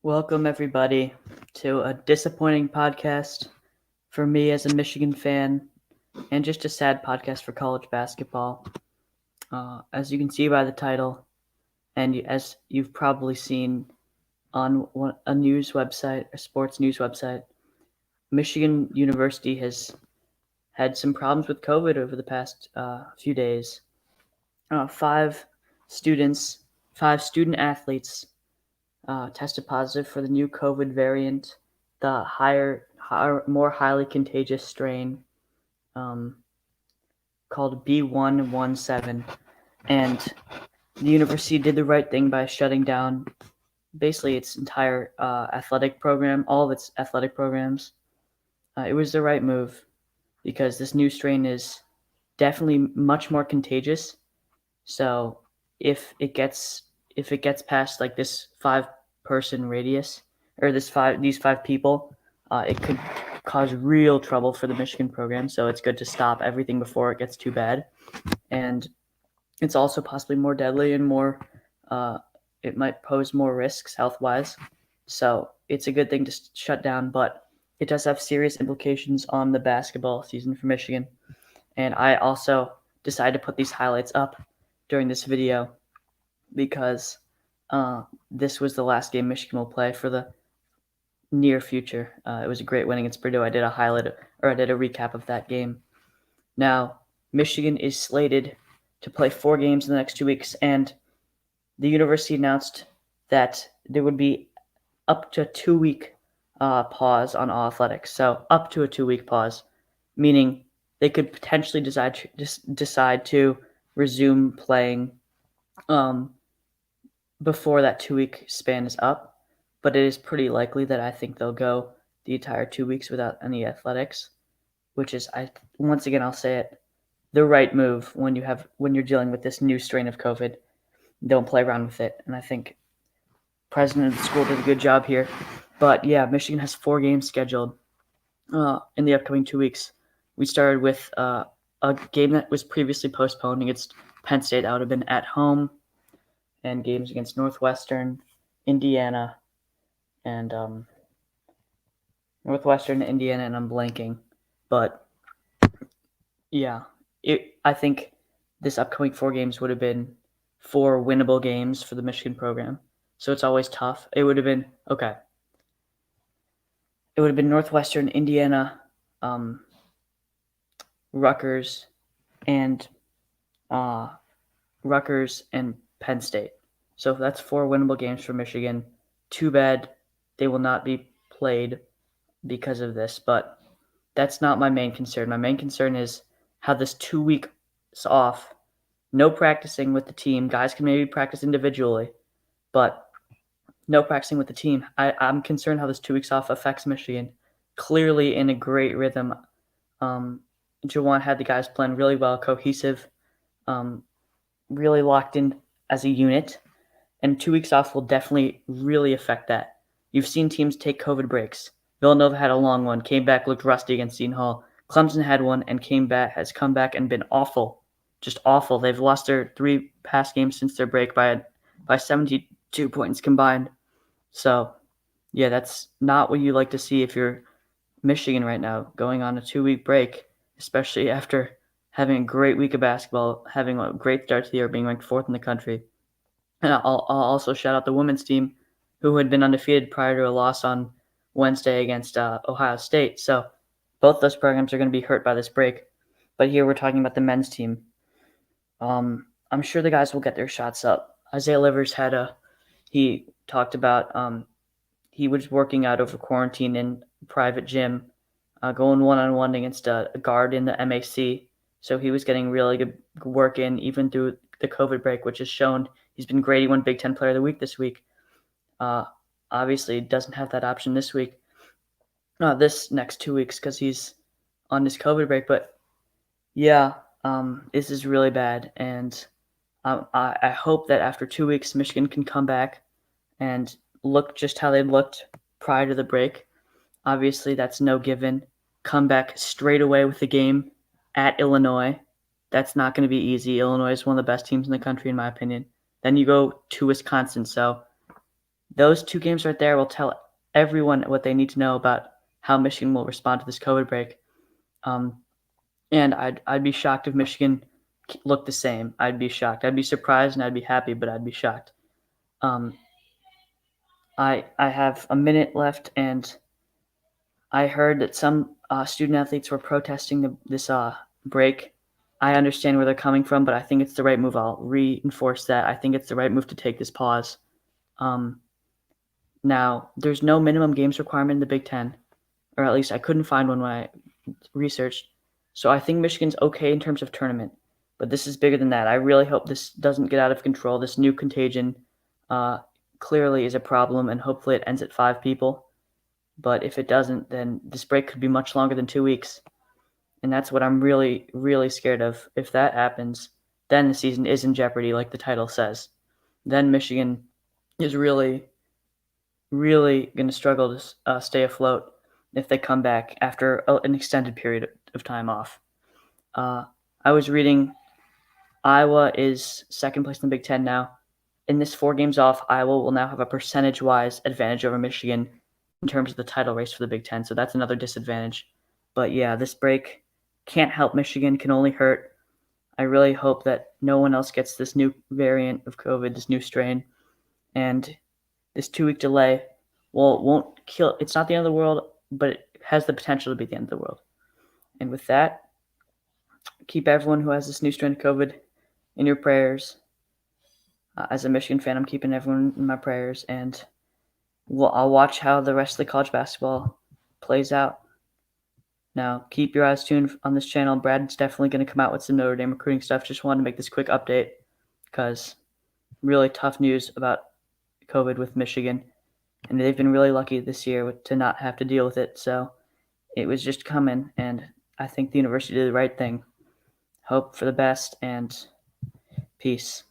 Welcome, everybody, to a disappointing podcast for me as a Michigan fan, and just a sad podcast for college basketball. As you can see by the title, and as you've probably seen on a news website, a sports news website, Michigan University has had some problems with COVID over the past few days. Five students, five student athletes tested positive for the new COVID variant, the more highly contagious strain um, called B117. And the university did the right thing by shutting down basically its entire athletic program, all of its athletic programs. It was the right move because this new strain is definitely much more contagious. So if it gets past like this 5-person radius or these five people, it could cause real trouble for the Michigan program. So it's good to stop everything before it gets too bad. And it's also possibly more deadly and more it might pose more risks health wise. So it's a good thing to shut down, but it does have serious implications on the basketball season for Michigan. And I also decided to put these highlights up during this video because this was the last game Michigan will play for the near future. It was a great win against Purdue. I did a recap of that game. Now, Michigan is slated to play 4 games in the next 2 weeks, and the university announced that there would be up to a 2-week pause on all athletics. So up to a 2-week pause, meaning they could potentially decide to resume playing before that 2-week span is up. But it is pretty likely that I think they'll go the entire 2 weeks without any athletics, which is, once again, I'll say it, the right move when you're dealing with this new strain of COVID. Don't play around with it, and I think president of the school did a good job here. But yeah, Michigan has 4 games scheduled in the upcoming 2 weeks. We started with a game that was previously postponed against Penn State. That would have been at home, and games against Northwestern, Indiana, and and I'm blanking. But yeah, I think this upcoming 4 games would have been 4 winnable games for the Michigan program. So it's always tough. It would have been Northwestern, Indiana, Rutgers, and Penn State. So that's 4 winnable games for Michigan. Too bad they will not be played because of this, but that's not my main concern. My main concern is how this 2 weeks off, no practicing with the team. Guys can maybe practice individually, but no practicing with the team. I'm concerned how this 2 weeks off affects Michigan. Clearly in a great rhythm. Jawan had the guys playing really well, cohesive, really locked in as a unit, and 2 weeks off will definitely really affect that. You've seen teams take COVID breaks. Villanova had a long one, came back, looked rusty against Seton Hall. Clemson had one and has come back and been awful, just awful. They've lost their 3 past games since their break by 72 points combined. So, yeah, that's not what you like to see if you're Michigan right now, going on a 2-week break, especially after having a great week of basketball, having a great start to the year, being ranked 4th in the country. And I'll also shout out the women's team, who had been undefeated prior to a loss on Wednesday against Ohio State. So both those programs are going to be hurt by this break. But here we're talking about the men's team. I'm sure the guys will get their shots up. Isaiah Livers he talked about he was working out over quarantine in a private gym, going one-on-one against a guard in the MAC. So he was getting really good work in even through the COVID break, which has shown he's been great. He won Big Ten Player of the Week this week. Obviously, doesn't have that option this week, this next 2 weeks because he's on this COVID break. But yeah, this is really bad, and I hope that after 2 weeks, Michigan can come back and look just how they looked prior to the break. Obviously, that's no given. Come back straight away with the game at Illinois. That's not going to be easy. Illinois is one of the best teams in the country, in my opinion. Then you go to Wisconsin. So Those 2 games right there will tell everyone what they need to know about how Michigan will respond to this COVID break. And I'd be shocked if Michigan looked the same. I'd be shocked. I'd be surprised and I'd be happy, but I'd be shocked. I have a minute left, and I heard that some student athletes were protesting this break. I understand where they're coming from, but I think it's the right move. I'll reinforce that. I think it's the right move to take this pause. Now, there's no minimum games requirement in the Big Ten, or at least I couldn't find one when I researched. So I think Michigan's okay in terms of tournament, but this is bigger than that. I really hope this doesn't get out of control. This new contagion clearly is a problem, and hopefully it ends at 5 people. But if it doesn't, then this break could be much longer than 2 weeks. And that's what I'm really, really scared of. If that happens, then the season is in jeopardy, like the title says. Then Michigan is really, really going to struggle to stay afloat if they come back after an extended period of time off. I was reading Iowa is second place in the Big Ten now. In this 4 games off, Iowa will now have a percentage-wise advantage over Michigan in terms of the title race for the Big Ten, so that's another disadvantage. But yeah, this break can't help Michigan, can only hurt. I really hope that no one else gets this new variant of COVID, this new strain, and this 2-week delay won't kill. It's not the end of the world, but it has the potential to be the end of the world. And with that, keep everyone who has this new strain of COVID in your prayers. As a Michigan fan, I'm keeping everyone in my prayers, and I'll watch how the rest of the college basketball plays out. Now, keep your eyes tuned on this channel. Brad's definitely going to come out with some Notre Dame recruiting stuff. Just wanted to make this quick update because really tough news about COVID with Michigan, and they've been really lucky this year to not have to deal with it. So it was just coming, and I think the university did the right thing. Hope for the best, and peace.